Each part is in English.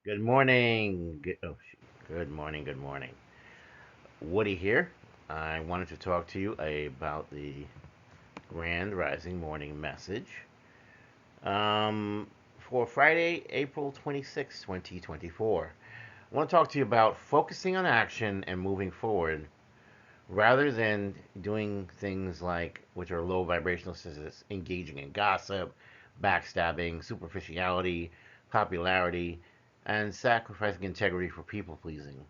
Good morning. Good morning. Good morning. Woody here. I wanted to talk to you about the Grand Rising Morning Message um, for Friday, April 26, 2024. I want to talk to you about focusing on action and moving forward rather than doing things like which are low vibrational, such as engaging in gossip, backstabbing, superficiality, popularity, and sacrificing integrity for people pleasing.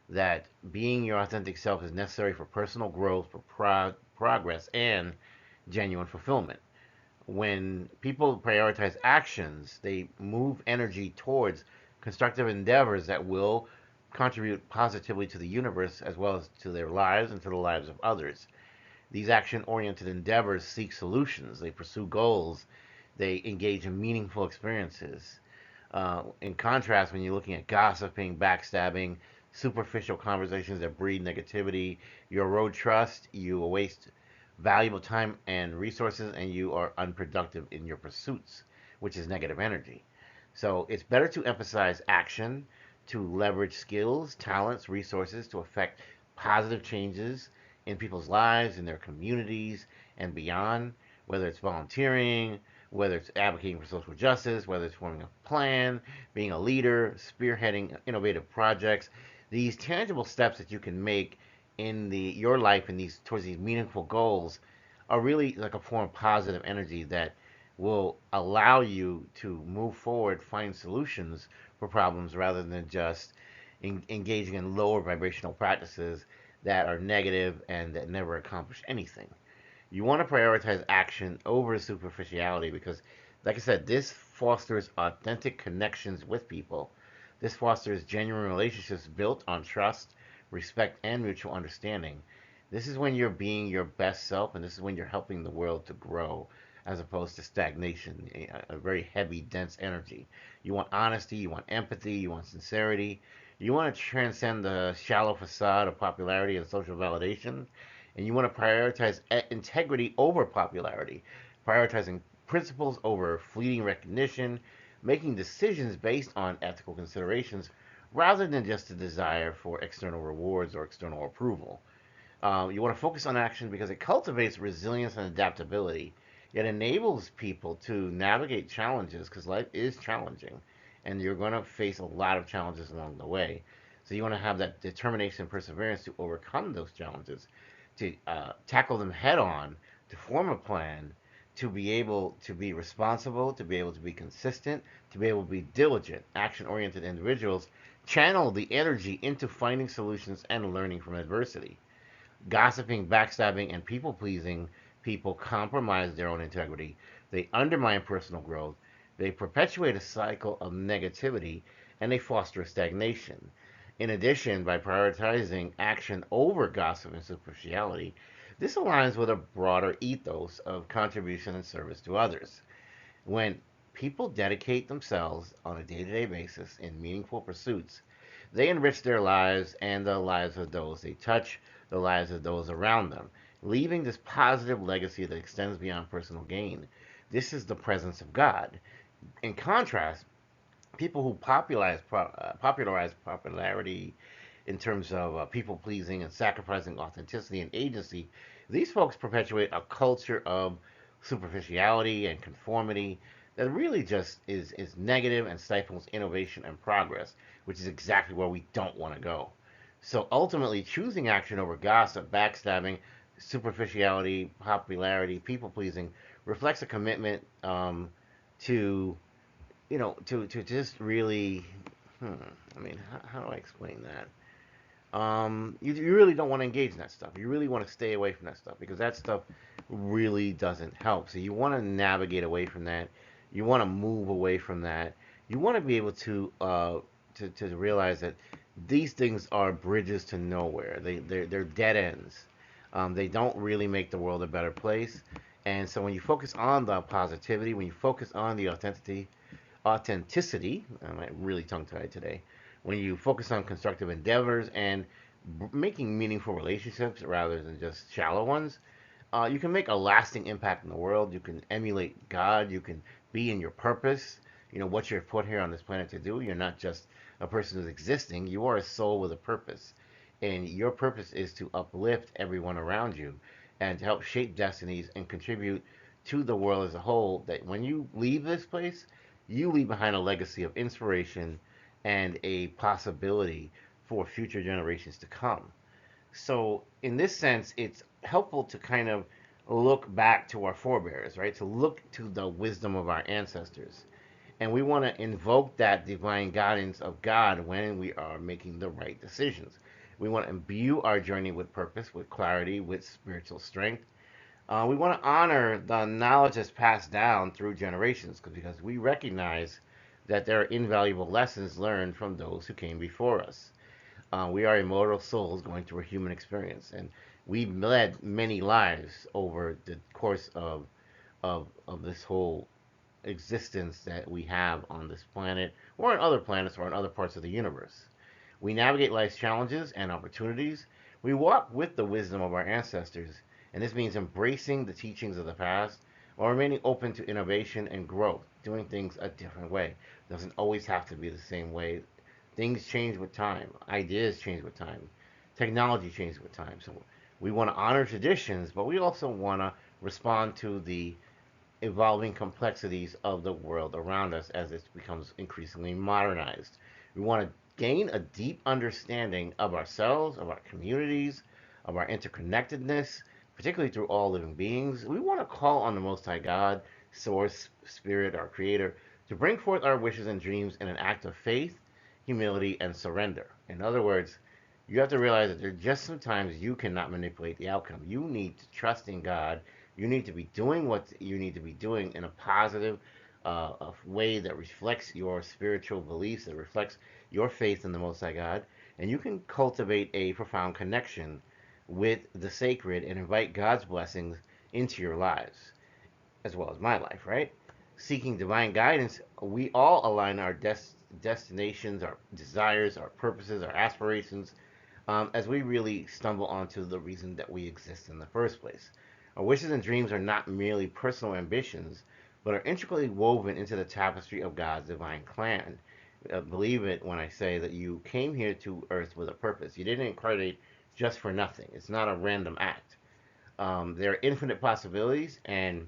That being your authentic self is necessary for personal growth, for progress, and genuine fulfillment. When people prioritize actions, they move energy towards constructive endeavors that will contribute positively to the universe as well as to their lives and to the lives of others. These action oriented endeavors seek solutions, they pursue goals, they engage in meaningful experiences. In contrast, when you're looking at gossiping, backstabbing, superficial conversations that breed negativity, you erode trust, you waste valuable time and resources, and you are unproductive in your pursuits, which is negative energy. So it's better to emphasize action, to leverage skills, talents, resources to affect positive changes in people's lives, in their communities, and beyond, whether it's volunteering, whether it's advocating for social justice, whether it's forming a plan, being a leader, spearheading innovative projects. These tangible steps that you can make in the your life and these towards these meaningful goals are really like a form of positive energy that will allow you to move forward, find solutions for problems rather than just engaging in lower vibrational practices that are negative and that never accomplish anything. You want to prioritize action over superficiality because, like I said, this fosters authentic connections with people. This fosters genuine relationships built on trust, respect, and mutual understanding. This is when you're being your best self, and this is when you're helping the world to grow as opposed to stagnation, a very heavy, dense energy. You want honesty, you want empathy, you want sincerity. You want to transcend the shallow facade of popularity and social validation, and you want to prioritize integrity over popularity, prioritizing principles over fleeting recognition, making decisions based on ethical considerations rather than just a desire for external rewards or external approval. You want to focus on action because it cultivates resilience and adaptability. It enables people to navigate challenges because life is challenging and you're going to face a lot of challenges along the way. So you want to have that determination and perseverance to overcome those challenges, to tackle them head on, to form a plan, to be able to be responsible, to be able to be consistent, to be able to be diligent. Action oriented individuals channel the energy into finding solutions and learning from adversity. Gossiping, backstabbing, and people pleasing people compromise their own integrity. They undermine personal growth. They perpetuate a cycle of negativity and they foster stagnation. In addition, by prioritizing action over gossip and superficiality, this aligns with a broader ethos of contribution and service to others. When people dedicate themselves on a day to day basis in meaningful pursuits, they enrich their lives and the lives of those they touch, the lives of those around them, leaving this positive legacy that extends beyond personal gain. This is the presence of God. In contrast, people who popularize popularity in terms of people pleasing and sacrificing authenticity and agency, these folks perpetuate a culture of superficiality and conformity that really just is negative and stifles innovation and progress, which is exactly where we don't want to go. So ultimately, choosing action over gossip, backstabbing, superficiality, popularity, people pleasing reflects a commitment to to just really, hmm, I mean, how do I explain that? You really don't want to engage in that stuff. You really want to stay away from that stuff because that stuff really doesn't help. So you want to navigate away from that. You want to move away from that. You want to be able to realize that these things are bridges to nowhere. They're dead ends. They don't really make the world a better place. And so when you focus on the positivity, when you focus on the authenticity, I'm really tongue tied today, when you focus on constructive endeavors and making meaningful relationships rather than just shallow ones, you can make a lasting impact in the world. You can emulate God. You can be in your purpose. what you're put here on this planet to do. You're not just a person who's existing. You are a soul with a purpose, and your purpose is to uplift everyone around you and to help shape destinies and contribute to the world as a whole. That when you leave this place, you leave behind a legacy of inspiration and a possibility for future generations to come. So, in this sense, it's helpful to kind of look back to our forebears, right? To look to the wisdom of our ancestors. And we want to invoke that divine guidance of God when we are making the right decisions. We want to imbue our journey with purpose, with clarity, with spiritual strength. We want to honor the knowledge that's passed down through generations because we recognize that there are invaluable lessons learned from those who came before us. We are immortal souls going through a human experience, and we've led many lives over the course of this whole existence that we have on this planet, or on other planets, or on other parts of the universe. We navigate life's challenges and opportunities. We walk with the wisdom of our ancestors, and this means embracing the teachings of the past while remaining open to innovation and growth, doing things a different way. It doesn't always have to be the same way. Things change with time, ideas change with time, technology changes with time. So we want to honor traditions, but we also want to respond to the evolving complexities of the world around us as it becomes increasingly modernized. We want to gain a deep understanding of ourselves, of our communities, of our interconnectedness, particularly through all living beings. We want to call on the Most High God, Source, Spirit, our Creator, to bring forth our wishes and dreams in an act of faith, humility, and surrender. In other words, you have to realize that there are just sometimes you cannot manipulate the outcome. You need to trust in God. You need to be doing what you need to be doing in a positive way that reflects your spiritual beliefs, that reflects your faith in the Most High God. And you can cultivate a profound connection with the sacred and invite God's blessings into your lives, as well as my life, right? Seeking divine guidance, we all align our destinations, our desires, our purposes, our aspirations as we really stumble onto the reason that we exist in the first place. Our wishes and dreams are not merely personal ambitions, but are intricately woven into the tapestry of God's divine plan. Believe it when I say that you came here to earth with a purpose. You didn't incarnate just for nothing. It's not a random act. There are infinite possibilities, and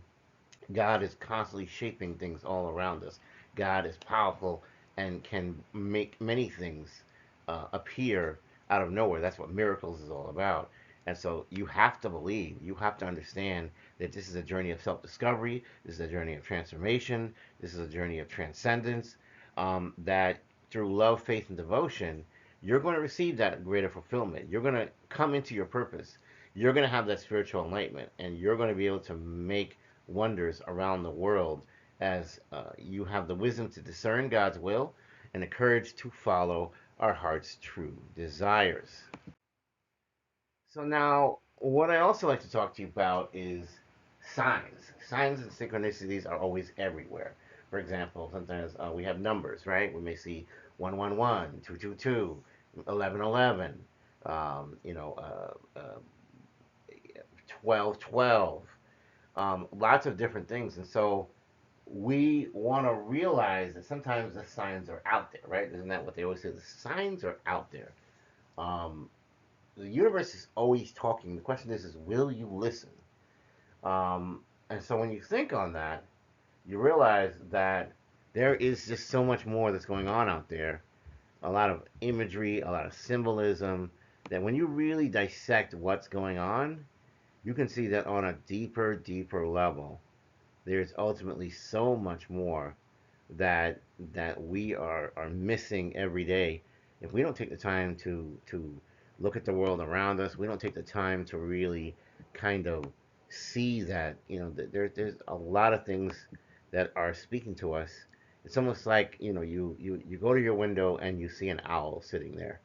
God is constantly shaping things all around us. God is powerful and can make many things appear out of nowhere. That's what miracles is all about. And so you have to believe, you have to understand that this is a journey of self discovery, this is a journey of transformation, this is a journey of transcendence. That through love, faith, and devotion, you're going to receive that greater fulfillment. You're going to come into your purpose. You're going to have that spiritual enlightenment, and you're going to be able to make wonders around the world as you have the wisdom to discern God's will and the courage to follow our heart's true desires. So, now, what I also like to talk to you about is signs. Signs and synchronicities are always everywhere. For example, sometimes we have numbers, right? We may see 111, 222, 1111, you know, 1212, lots of different things. And so we want to realize that sometimes the signs are out there, right? Isn't that what they always say? The signs are out there. Um, the universe is always talking. The question is will you listen? And so when you think on that, you realize that there is just so much more that's going on out there. A lot of imagery, a lot of symbolism. That when you really dissect what's going on, you can see that on a deeper, deeper level, there's ultimately so much more that we are missing every day if we don't take the time to look at the world around us. We don't take the time to really kind of see that there's a lot of things that are speaking to us. It's almost like you go to your window and you see an owl sitting there,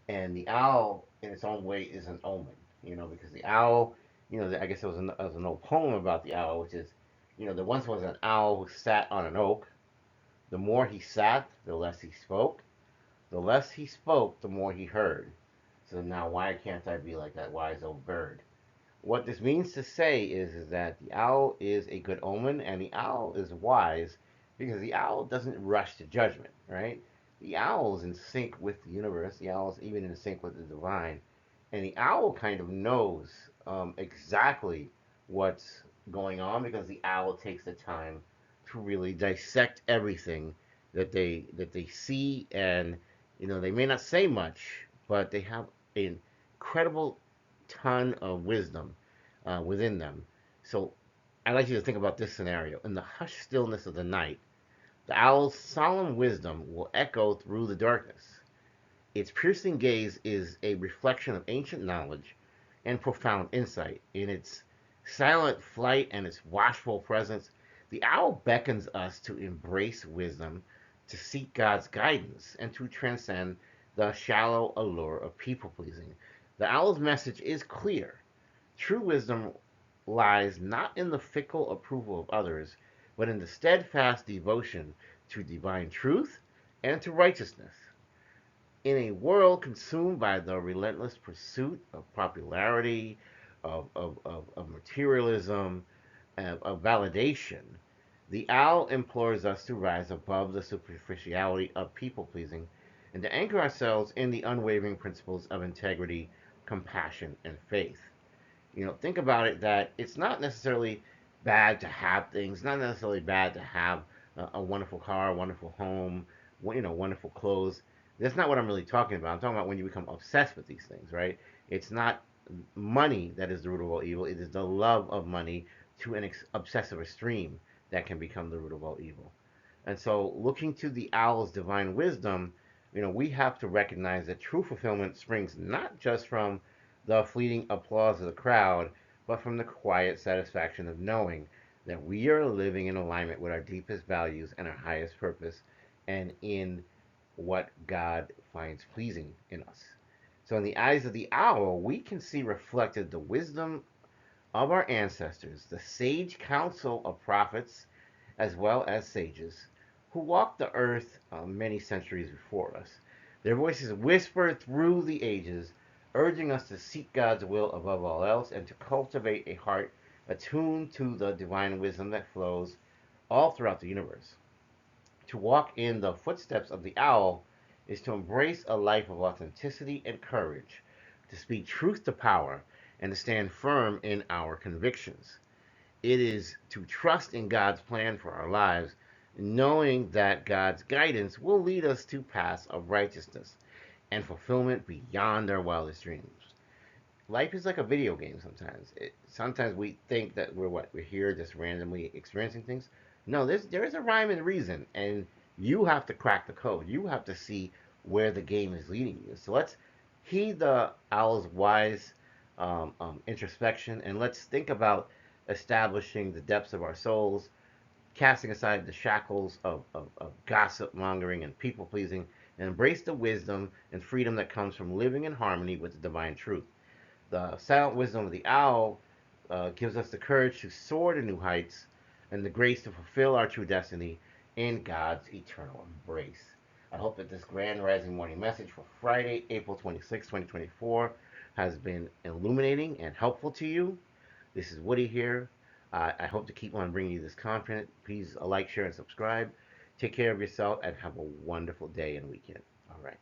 and the owl in its own way is an omen, because the owl, I guess there was an old poem about the owl, which is, there once was an owl who sat on an oak. The more he sat, the less he spoke. The less he spoke, the more he heard. So now, why can't I be like that wise old bird? What this means to say is that the owl is a good omen, and the owl is wise because the owl doesn't rush to judgment, right? The owl is in sync with the universe. The owl is even in sync with the divine, and the owl kind of knows exactly what's going on because the owl takes the time to really dissect everything that they see, and they may not say much, but they have an incredible ton of wisdom within them. So I'd like you to think about this scenario. In the hushed stillness of the night, the owl's solemn wisdom will echo through the darkness. Its piercing gaze is a reflection of ancient knowledge and profound insight. In its silent flight and its watchful presence, the owl beckons us to embrace wisdom, to seek God's guidance, and to transcend the shallow allure of people pleasing. The owl's message is clear. True wisdom lies not in the fickle approval of others, but in the steadfast devotion to divine truth and to righteousness. In a world consumed by the relentless pursuit of popularity, of materialism, of validation, the owl implores us to rise above the superficiality of people pleasing and to anchor ourselves in the unwavering principles of integrity, compassion, and faith. Think about it, that it's not necessarily bad to have things, not necessarily bad to have a wonderful car, a wonderful home, wonderful clothes. That's not what I'm really talking about. I'm talking about when you become obsessed with these things, right? It's not money that is the root of all evil. It is the love of money to an obsessive extreme that can become the root of all evil. And so, looking to the owl's divine wisdom, we have to recognize that true fulfillment springs not just from the fleeting applause of the crowd, but from the quiet satisfaction of knowing that we are living in alignment with our deepest values and our highest purpose, and in what God finds pleasing in us. So, in the eyes of the owl, we can see reflected the wisdom of our ancestors, the sage counsel of prophets as well as sages who walked the earth many centuries before us. Their voices whisper through the ages, urging us to seek God's will above all else and to cultivate a heart attuned to the divine wisdom that flows all throughout the universe. To walk in the footsteps of the owl is to embrace a life of authenticity and courage, to speak truth to power, and to stand firm in our convictions. It is to trust in God's plan for our lives, knowing that God's guidance will lead us to paths of righteousness and fulfillment beyond our wildest dreams. Life is like a video game sometimes. Sometimes we think that we're here just randomly experiencing things. No, there is a rhyme and reason, and you have to crack the code. You have to see where the game is leading you. So let's heed the owl's wise introspection, and let's think about establishing the depths of our souls, casting aside the shackles of gossip mongering and people pleasing, and embrace the wisdom and freedom that comes from living in harmony with the divine truth. The silent wisdom of the owl gives us the courage to soar to new heights and the grace to fulfill our true destiny in God's eternal embrace. I hope that this grand rising morning message for Friday, April 26, 2024, has been illuminating and helpful to you. This is Woody here. I hope to keep on bringing you this content. Please like, share, and subscribe. Take care of yourself and have a wonderful day and weekend. All right.